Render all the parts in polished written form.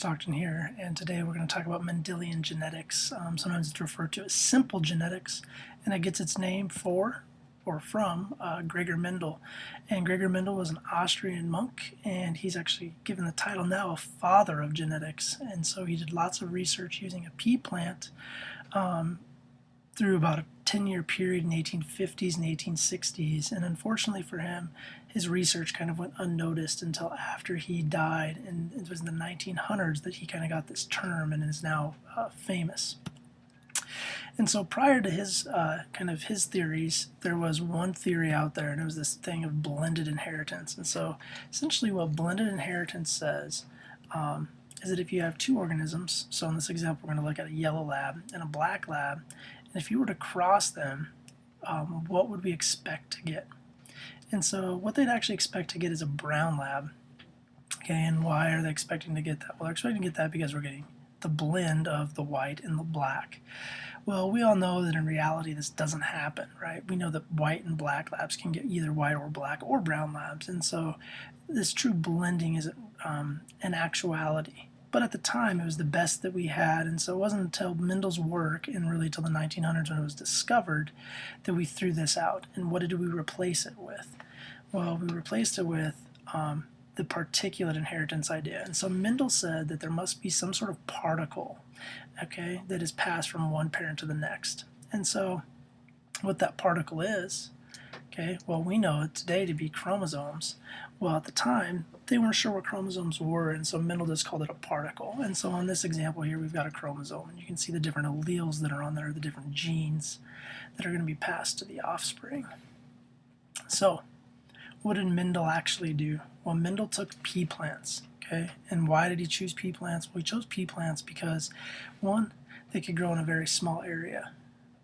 Stockton here, and today we're going to talk about Mendelian genetics. Sometimes it's referred to as simple genetics, and it gets its name from Gregor Mendel. And Gregor Mendel was an Austrian monk, and he's actually given the title now of father of genetics. And so he did lots of research using a pea plant through about a 10-year period in the 1850s and 1860s, and unfortunately for him, his research kind of went unnoticed until after he died, and it was in the 1900s that he kind of got this term and is now famous. And so prior to his his theories, there was one theory out there, and it was this thing of blended inheritance. And so essentially what blended inheritance says is that if you have two organisms, so in this example we're going to look at a yellow lab and a black lab, and if you were to cross them, what would we expect to get? And so what they'd actually expect to get is a brown lab. Okay, and why are they expecting to get that? Well, they're expecting to get that because we're getting the blend of the white and the black. Well, we all know that in reality this doesn't happen, right? We know that white and black labs can get either white or black or brown labs, and so this true blending isn't an actuality. But at the time, it was the best that we had, and so it wasn't until Mendel's work, and really till the 1900s when it was discovered, that we threw this out. And what did we replace it with? Well, we replaced it with the particulate inheritance idea. And so Mendel said that there must be some sort of particle, okay, that is passed from one parent to the next. And so what that particle is, okay, well, we know it today to be chromosomes. Well, at the time, they weren't sure what chromosomes were, and so Mendel just called it a particle. And so on this example here, we've got a chromosome, and you can see the different alleles that are on there, the different genes that are going to be passed to the offspring. So what did Mendel actually do? Well, Mendel took pea plants, okay? And why did he choose pea plants? Well, he chose pea plants because, one, they could grow in a very small area.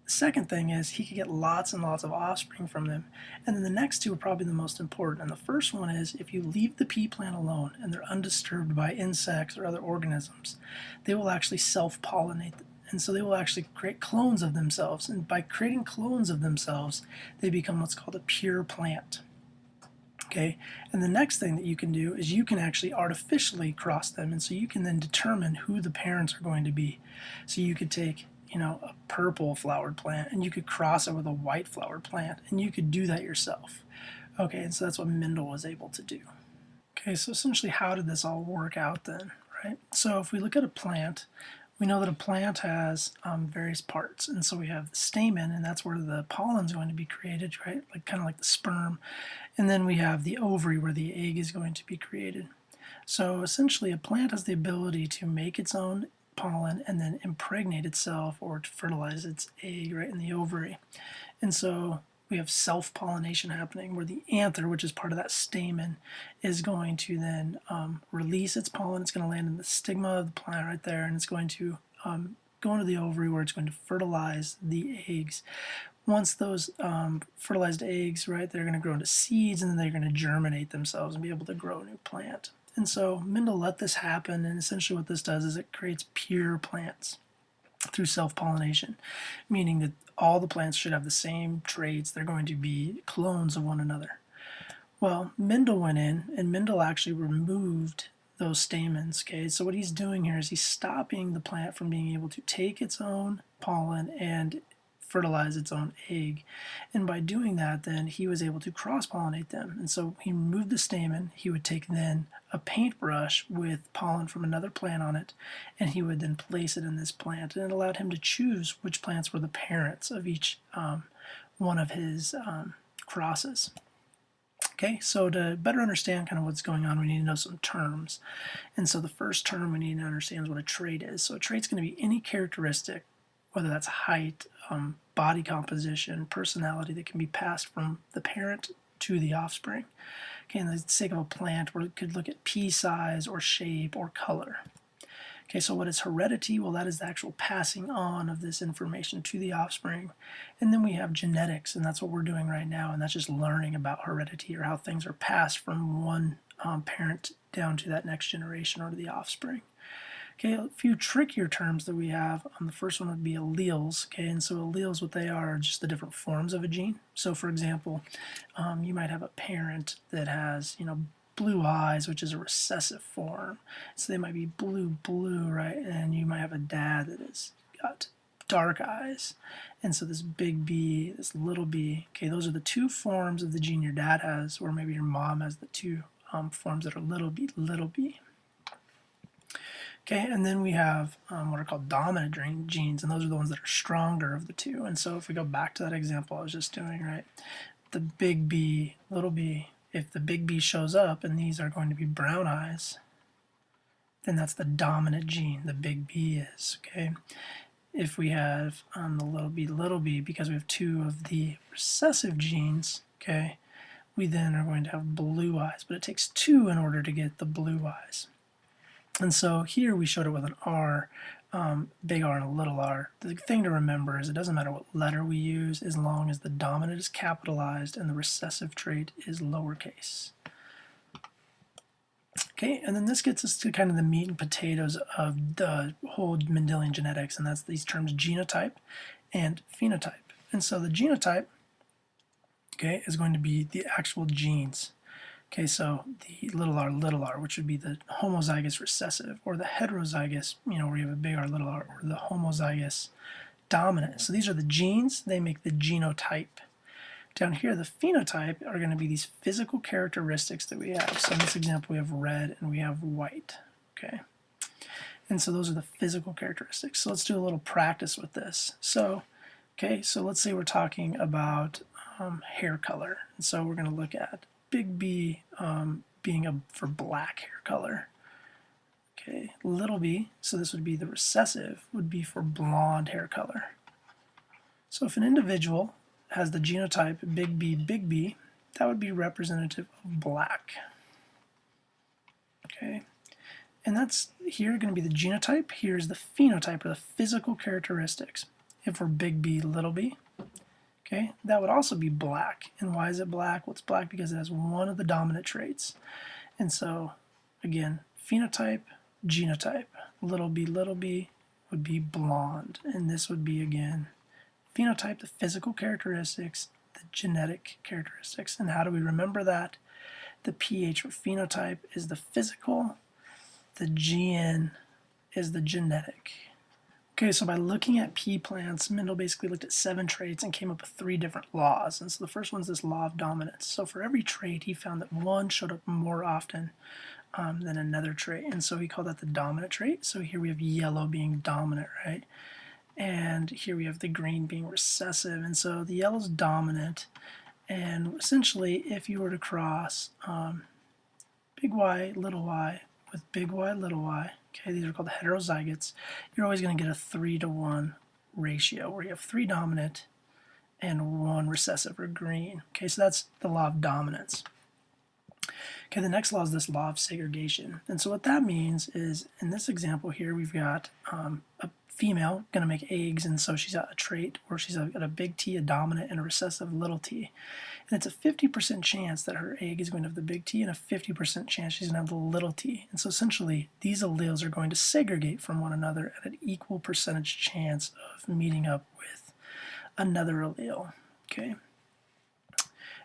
The second thing is he could get lots and lots of offspring from them. And then the next two are probably the most important. And the first one is if you leave the pea plant alone and they're undisturbed by insects or other organisms, they will actually self-pollinate. And so they will actually create clones of themselves. And by creating clones of themselves, they become what's called a pure plant. Okay, and the next thing that you can do is you can actually artificially cross them, and so you can then determine who the parents are going to be. So you could take, a purple flowered plant and you could cross it with a white flowered plant, and you could do that yourself. Okay, and so that's what Mendel was able to do. Okay, so essentially how did this all work out then, right? So if we look at a plant, we know that a plant has various parts, and so we have the stamen, and that's where the pollen is going to be created, right? Kind of like the sperm. And then we have the ovary where the egg is going to be created. So essentially a plant has the ability to make its own pollen and then impregnate itself or to fertilize its egg right in the ovary. And so we have self-pollination happening where the anther, which is part of that stamen, is going to then release its pollen. It's going to land in the stigma of the plant right there, and it's going to go into the ovary where it's going to fertilize the eggs. Once those fertilized eggs, right, they're going to grow into seeds, and then they're going to germinate themselves and be able to grow a new plant. And so Mendel let this happen, and essentially what this does is it creates pure plants through self-pollination, meaning that all the plants should have the same traits. They're going to be clones of one another. Well, Mendel went in, and Mendel actually removed those stamens, okay? So what he's doing here is he's stopping the plant from being able to take its own pollen and fertilize its own egg. And by doing that, then he was able to cross-pollinate them. And so he removed the stamen. He would take then a paintbrush with pollen from another plant on it, and he would then place it in this plant. And it allowed him to choose which plants were the parents of each one of his crosses. Okay, so to better understand kind of what's going on, we need to know some terms. And so the first term we need to understand is what a trait is. So a trait's going to be any characteristic, whether that's height, body composition, personality, that can be passed from the parent to the offspring. Okay, in the sake of a plant, we could look at pea size or shape or color. Okay, so what is heredity? Well, that is the actual passing on of this information to the offspring. And then we have genetics, and that's what we're doing right now, and that's just learning about heredity or how things are passed from one parent down to that next generation or to the offspring. Okay, a few trickier terms that we have. The first one would be alleles. Okay, and so alleles, what they are just the different forms of a gene. So, for example, you might have a parent that has, blue eyes, which is a recessive form. So they might be blue, right? And you might have a dad that has got dark eyes. And so this big B, this little b, okay, those are the two forms of the gene your dad has, or maybe your mom has the two forms that are little b, little b. Okay, and then we have what are called dominant genes, and those are the ones that are stronger of the two. And so if we go back to that example I was just doing, right, the big B, little b, if the big B shows up and these are going to be brown eyes, then that's the dominant gene, the big B is, okay? If we have the little b, because we have two of the recessive genes, okay, we then are going to have blue eyes, but it takes two in order to get the blue eyes. And so here we showed it with an R, big R and a little r. The thing to remember is it doesn't matter what letter we use as long as the dominant is capitalized and the recessive trait is lowercase. Okay, and then this gets us to kind of the meat and potatoes of the whole Mendelian genetics, and that's these terms genotype and phenotype. And so the genotype, okay, is going to be the actual genes. Okay, so the little r, which would be the homozygous recessive, or the heterozygous, where you have a big R, little r, or the homozygous dominant. So these are the genes, they make the genotype. Down here, the phenotype are going to be these physical characteristics that we have. So in this example, we have red and we have white, okay? And so those are the physical characteristics. So let's do a little practice with this. So, okay, so let's say we're talking about hair color. And so we're going to look at big B being for black hair color. Okay, little b, so this would be the recessive, would be for blonde hair color. So if an individual has the genotype big B, that would be representative of black. Okay, and that's here going to be the genotype. Here's the phenotype, or the physical characteristics. If we're big B, little b, okay, that would also be black. And why is it black? Well, it's black because it has one of the dominant traits. And so, again, phenotype, genotype. Little b would be blonde. And this would be, again, phenotype, the physical characteristics, the genetic characteristics. And how do we remember that? The PH for phenotype is the physical, the GN is the genetic. Okay, so by looking at pea plants, Mendel basically looked at 7 traits and came up with 3 different laws. And so the first one's this law of dominance. So for every trait, he found that one showed up more often than another trait. And so he called that the dominant trait. So here we have yellow being dominant, right? And here we have the green being recessive. And so the yellow's dominant. And essentially, if you were to cross big Y, little y, with big Y, little y, okay, these are called heterozygotes, you're always going to get a 3-to-1 ratio where you have 3 dominant and 1 recessive, or green. Okay, so that's the law of dominance. Okay, the next law is this law of segregation. And so what that means is, in this example here, we've got a female going to make eggs, and so she's got a trait where she's got a big T, a dominant, and a recessive little t. And it's a 50% chance that her egg is going to have the big T, and a 50% chance she's going to have the little t. And so essentially, these alleles are going to segregate from one another at an equal percentage chance of meeting up with another allele. Okay.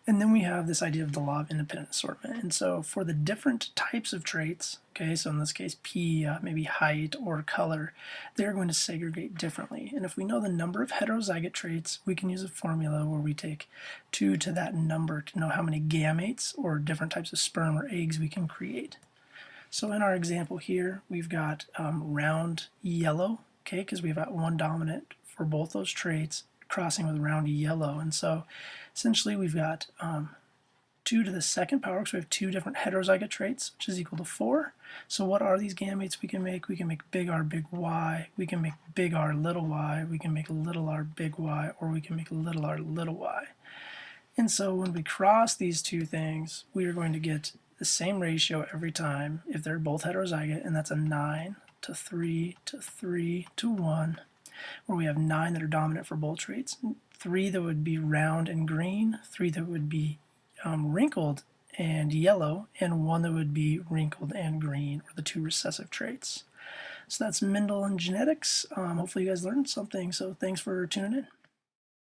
And then we have this idea of the law of independent assortment. And so for the different types of traits, okay, so in this case P, maybe height or color, they're going to segregate differently. And if we know the number of heterozygote traits, we can use a formula where we take 2 to that number to know how many gametes or different types of sperm or eggs we can create. So in our example here, we've got round yellow, okay, because we've got 1 dominant for both those traits, crossing with round yellow. And so essentially we've got 2 to the 2nd power, because we have 2 different heterozygote traits, which is equal to 4. So what are these gametes we can make? We can make big R, big Y, we can make big R, little y, we can make little r, big Y, or we can make little r, little y. And so when we cross these two things, we are going to get the same ratio every time if they're both heterozygote, and that's a 9 to 3 to 3 to 1. Where we have 9 that are dominant for both traits, 3 that would be round and green, 3 that would be wrinkled and yellow, and 1 that would be wrinkled and green, or the 2 recessive traits. So that's Mendel and genetics. Hopefully you guys learned something, so thanks for tuning in.